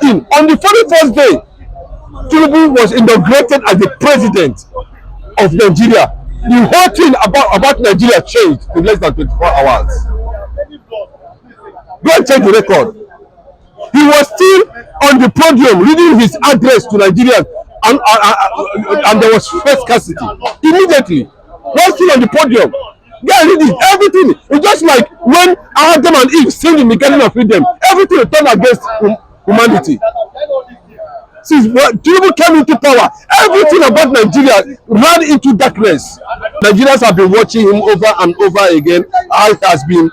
thing, on the 41st day, Tinubu was inaugurated as the president of Nigeria. The whole thing about Nigeria changed in less than 24 hours. Go and check the record. He was still on the podium reading his address to Nigerians, and there was first scarcity. Immediately, was still on the podium. Yeah, read it. Everything. It's just like when Adam and Eve sinned in the Garden of Eden. Everything turned against humanity. Since Tinubu came into power, everything about Nigeria ran into darkness. Nigerians have been watching him over and over again. How he has been,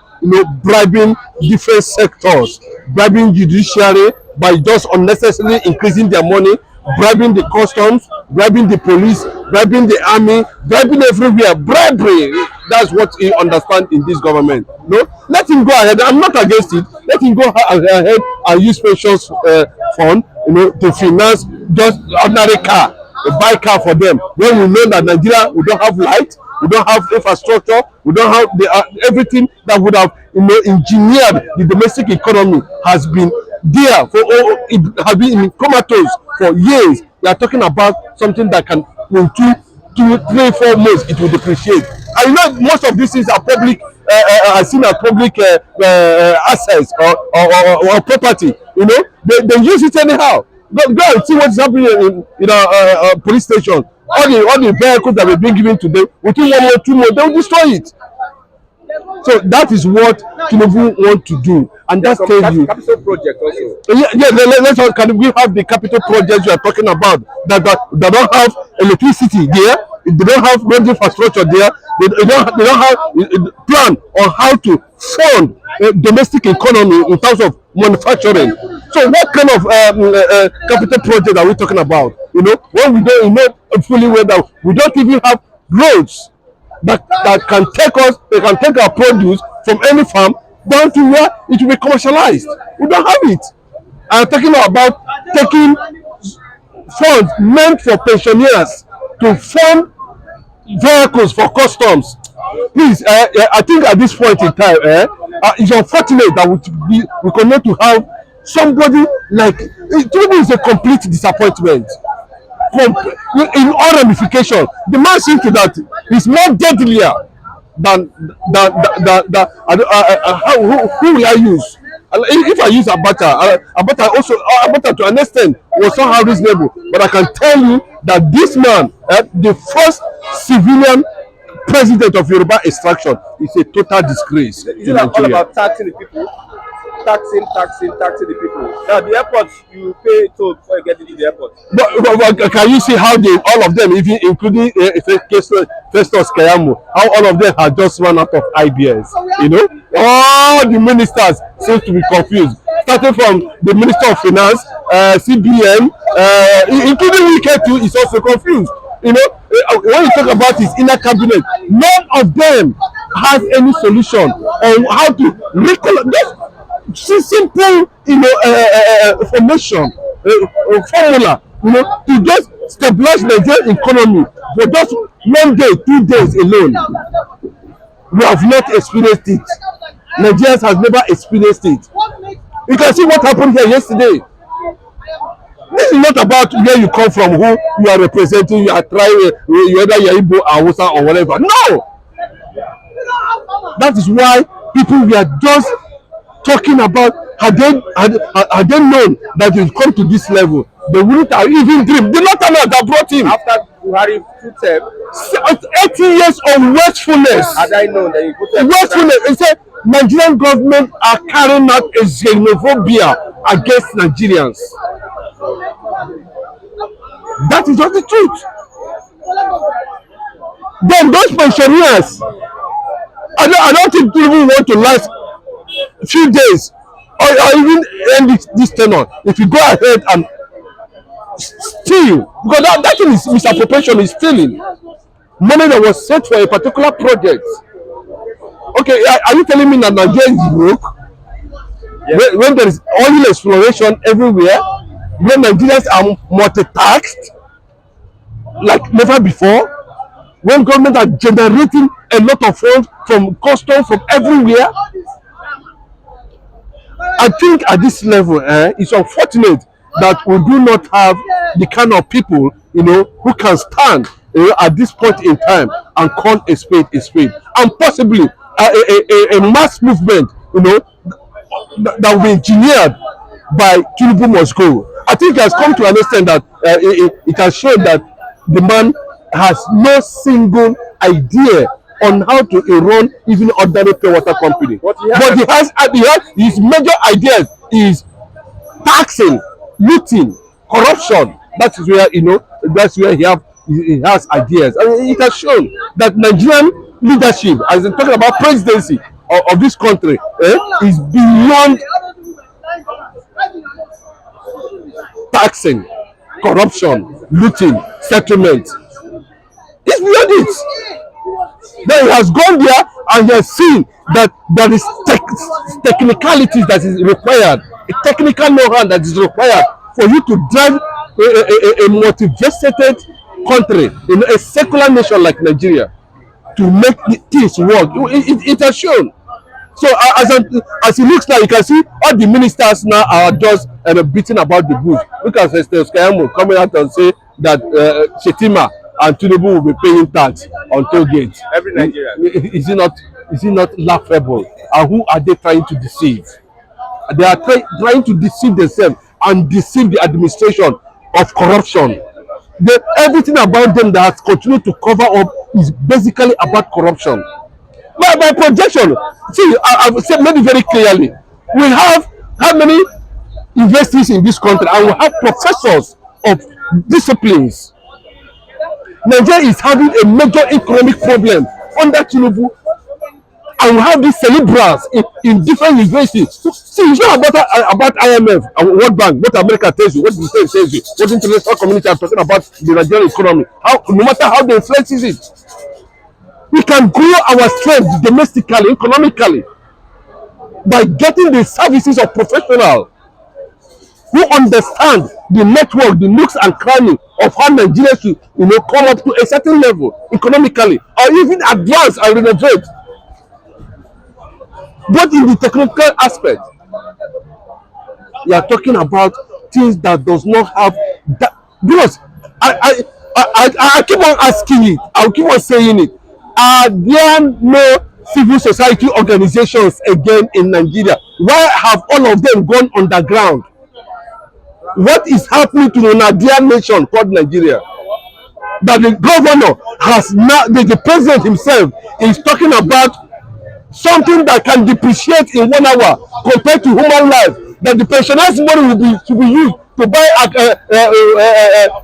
bribing different sectors, bribing judiciary by just unnecessarily increasing their money, bribing the customs, bribing the police, bribing the army, bribing everywhere. Bribery. That's what he understands in this government. No, let him go ahead. I'm not against it. Let him go ahead and use pensions fund, to finance just ordinary car, buy car for them. When we know that Nigeria, we don't have light, we don't have infrastructure, we don't have everything that would have, engineered the domestic economy has been there for it has been in comatose for years. We are talking about something that can in 2, 3, 4 months it will depreciate. And most of these things are public, are seen as public assets or property. They use it anyhow. Go and see what's happening in a police station. All the vehicles that were being given to them, within 1 or 2 months, they will destroy it. So that is what Tinubu want to do, and that's tells you. Capital project also. Let's can we have the capital projects you are talking about that don't have electricity there, they don't have road infrastructure there, they don't have a plan on how to fund domestic economy in terms of manufacturing. So what kind of capital project are we talking about? When we don't fully well that we don't even have roads that can take us, they can take our produce from any farm down to where it will be commercialized. We don't have it. I'm talking about taking funds meant for pensioners to fund vehicles for customs. Please, I think at this point in time, it's unfortunate that we cannot to have somebody like Tinubu is a complete disappointment. In all ramifications, the man seems to that is more deadlier than who will I use? If I use Abacha to an extent was somehow reasonable, but I can tell you that this man, the first civilian president of Yoruba extraction, is a total disgrace. Is it all about taxing the people? Taxing the people. Now the airport, you pay toll before you get into the airport. But can you see how all of them, even including Festus Keyamo, how all of them have just run out of ideas? All the ministers seem to be confused, starting from the Minister of Finance, CBN, including Wike too, is also confused. When you talk about his inner cabinet, none of them has any solution on how to recollect. Simple, formation, formula, to just stabilize Nigerian economy for just 1 day, 2 days alone. We have not experienced it. Nigerians have never experienced it. You can see what happened here yesterday. This is not about where you come from, who you are representing, you are trying, whether you are Igbo, Hausa or whatever. No! That is why people were just talking about, had they known that it would come to this level, they wouldn't have even dreamed. The Northerners that brought him. After Buhari put 80 years of wastefulness. Had I known that you put wastefulness. They said Nigerian government are carrying out a xenophobia against Nigerians. That is just the truth. Then those pensioners, I don't think people want to last a few days or even end this tenure if you go ahead and steal, because that thing is misappropriation, is stealing money that was set for a particular project. Okay, are you telling me that Nigeria is broke? Yes. When there is oil exploration everywhere, when Nigerians are multi-taxed like never before, when government are generating a lot of funds from customs from everywhere. I think at this level, it's unfortunate that we do not have the kind of people, who can stand, at this point in time and call a spade, and possibly a mass movement, that will be engineered by Tinubu must go. I think it has come to an extent that it has shown that the man has no single idea on how to run even ordinary pure water company. But he has his major ideas is taxing, looting, corruption. That is where that's where he has ideas. I mean, it has shown that Nigerian leadership, as in talking about presidency of this country, is beyond taxing, corruption, looting, settlement. It's beyond it. Then he has gone there and he has seen that there is technicalities that is required, a technical know-how that is required for you to drive a multifaceted country in a secular nation like Nigeria to make things work. It has shown. So as it looks like, you can see all the ministers now are just beating about the bush. Look at Mr. Skayamo coming out and say that Shetima and Tinubu will be paying tax on toll gates. Every Nigerian. Is it not laughable? And who are they trying to deceive? They are trying to deceive themselves and deceive the administration of corruption. Everything about them that has continued to cover up is basically about corruption. By projection, see, I've said made it very clearly. We have how many universities in this country, and we have professors of disciplines. Nigeria is having a major economic problem under Tinubu, and we have these cerebrals in different universities. See, it's not about IMF and World Bank, what America tells you, what the state tells you, what the international community are talking about the Nigerian economy. No matter how they influences it, we can grow our strength domestically, economically, by getting the services of professionals who understand the network, the nooks and crannies of how Nigeria should, come up to a certain level economically, or even advance and renovate. But in the technical aspect, you are talking about things that does not have that. Because I keep on asking it, I'll keep on saying it. Are there no civil society organizations again in Nigeria? Why have all of them gone underground? What is happening to the Nigerian nation called Nigeria? That the governor has now, the president himself is talking about something that can depreciate in 1 hour compared to human life. That the pensioners' money should be used to buy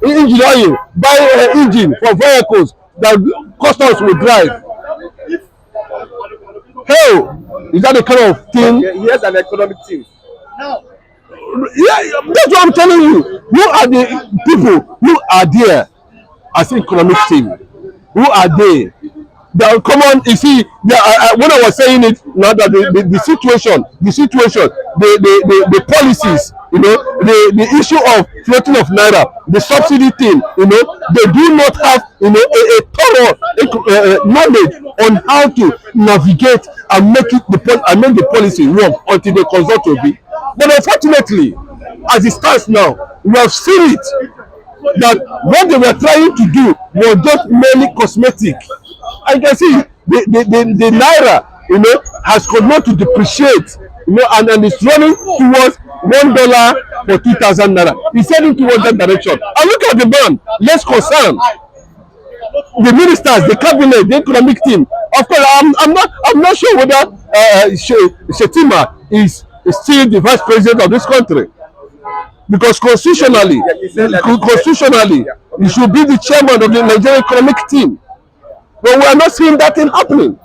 engine oil, buy engine for vehicles that customers will drive. Hell, is that the kind of thing? Okay, he has an economic team. Yeah, that's what I'm telling you. Who are the people who are there as economic team? Who are they? They are common. You see, when I was saying it, now that the situation, the policies, the issue of floating of naira, the subsidy thing, they do not have, a thorough knowledge on how to navigate and make the policy work until they consult to be. But unfortunately, as it stands now, we have seen it that what they were trying to do was just merely cosmetic. I can see the naira, has continued to depreciate, and it's running towards $1 for 2,000 naira. It's heading towards that direction. And look at the man, less concerned. The ministers, the cabinet, the economic team. Of course, I'm not sure whether Shetima is still the vice president of this country, because constitutionally, he should be the chairman of the Nigerian economic team. But we are not seeing that thing happening.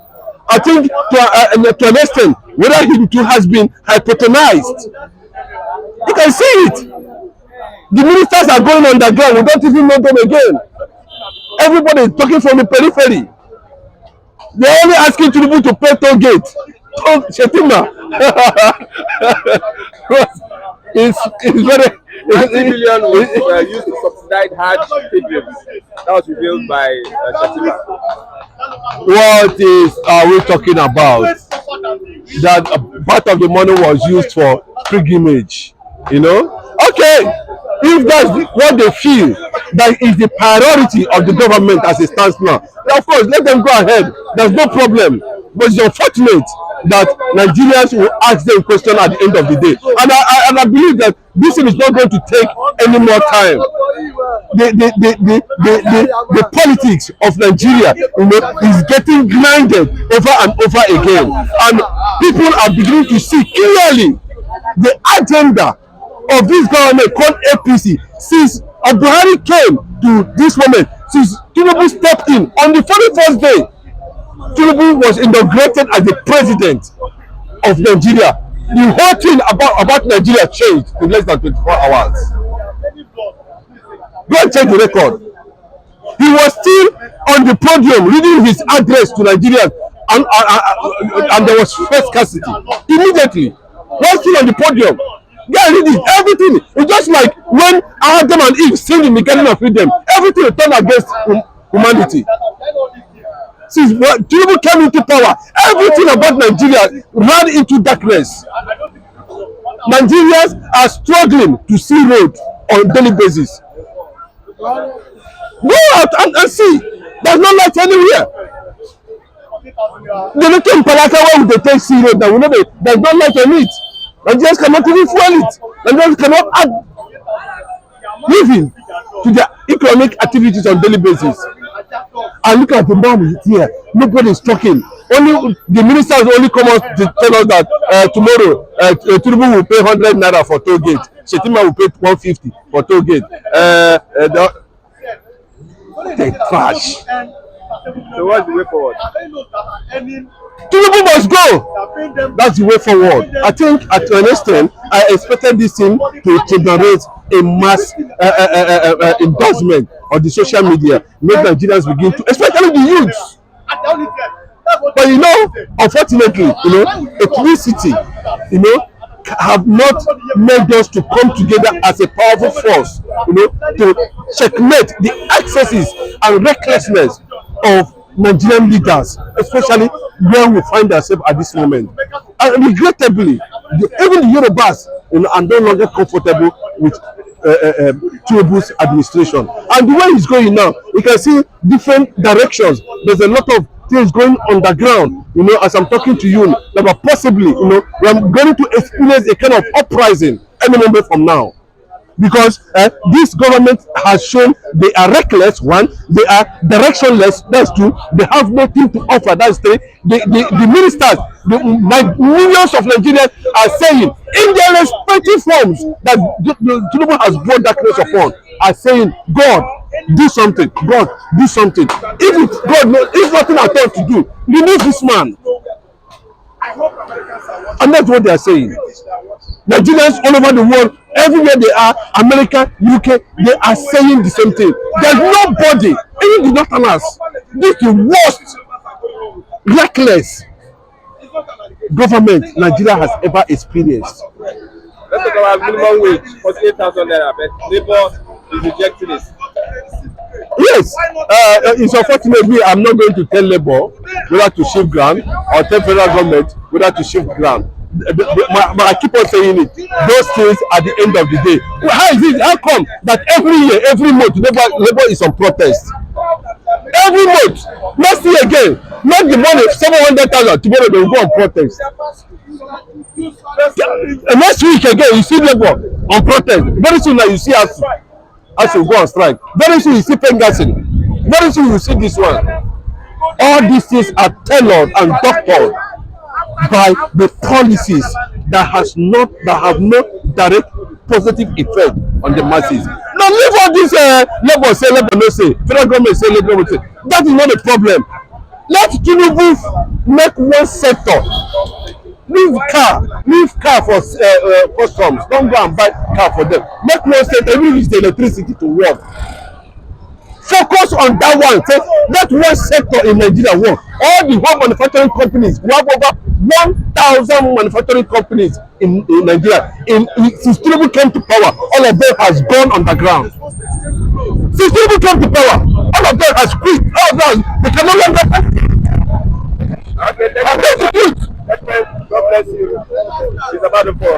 I think to an extent, whether he too has been hypotenized. You can see it. The ministers are going underground. We don't even know them again. Everybody is talking from the periphery. They're only asking Tinubu to pay toll gate. Shetima. it's very. 90 million was used to subsidize Hajj pilgrims. That was revealed by Shetima. What are we talking about? That part of the money was used for pilgrimage. Okay. if that's what they feel that is the priority of the government as it stands now, then of course let them go ahead. There's no problem. But it's unfortunate that Nigerians will ask them question at the end of the day. And I believe that this thing is not going to take any more time. The politics of Nigeria, is getting grinded over and over again. And people are beginning to see clearly the agenda of this government called APC since Buhari came to this moment, since Tinubu stepped in on the 41st day. Tinubu was inaugurated as the president of Nigeria. The whole thing about Nigeria changed in less than 24 hours. Go and check the record. He was still on the podium reading his address to Nigerians, and there was first scarcity. Immediately, was still on the podium. Yeah, read it. Everything. It's just like when Adam and Eve sinned in the Garden of Eden. Everything turned against humanity. Since Tinubu came into power, everything about Nigeria ran into darkness. Nigerians are struggling to see road on a daily basis. Go out and see. There's no light anywhere. They look in Palaka where they take see road. Now we know there's no light on it. Nigerians cannot even fuel it. Nigerians cannot add living to their economic activities on a daily basis. And look at the man here. Nobody is talking. Only the ministers only come out to tell us that tomorrow Tinubu will pay 100 naira for toll gate. Shetima will pay 150 for toll gate. They trash. So what's the way forward? Tinubu must go. That's the way forward. I think at an extent, I expected this thing to generate a mass endorsement on the social media, make Nigerians begin to, especially the youths. But unfortunately, ethnicity, have not made us to come together as a powerful force, to checkmate the excesses and recklessness of Nigerian leaders, especially where we find ourselves at this moment. And regrettably, even the Yorubas, are no longer comfortable with Tinubu's administration. And the way it's going now, you can see different directions. There's a lot of things going underground, as I'm talking to you, that possibly, we are going to experience a kind of uprising any moment from now. Because this government has shown they are reckless, one, they are directionless, that's two, they have nothing to offer, that's three. The ministers, the millions of Nigerians are saying, in their respective forms, that Tinubu has brought darkness upon, are saying, God, do something, God, do something. If nothing at all to do, remove this man. And that's what they are saying. Nigerians all over the world, everywhere they are, America, UK, they are saying the same thing. There's nobody, even the Northerners, this is the worst, reckless government Nigeria has ever experienced. Let's talk about minimum wage, 48,000 naira, but Labour is rejecting this. Yes, it's unfortunately I'm not going to tell Labour whether to shift ground or tell federal government whether to shift ground. But I keep on saying it. Those things at the end of the day. How is it? How come that every year, every month, Labour is on protest? Every month, next year again, not the money 700,000. Tomorrow they will go on protest. Next week again, you see Labour on protest. Very soon now you see us. As you go on strike, very soon you see pengasing, very soon you see this one. All these things are tailored and doctored by the policies that have no direct positive effect on the masses. Now leave all this Labour say, Labour no say, federal government say, Labour no say. That is not a problem. Let Tinubu make one sector. Leave car for customs. Don't go and buy car for them. Make no sense. Every use the electricity to work. Focus on that one. Say that one sector in Nigeria work. All the home manufacturing companies, we have over 1,000 manufacturing companies in Nigeria. Since Tinubu came to power, all of them has gone underground. Since Tinubu came to power, all of them has quit. All of them, they can no longer. Okay, God bless you. It's about the poor.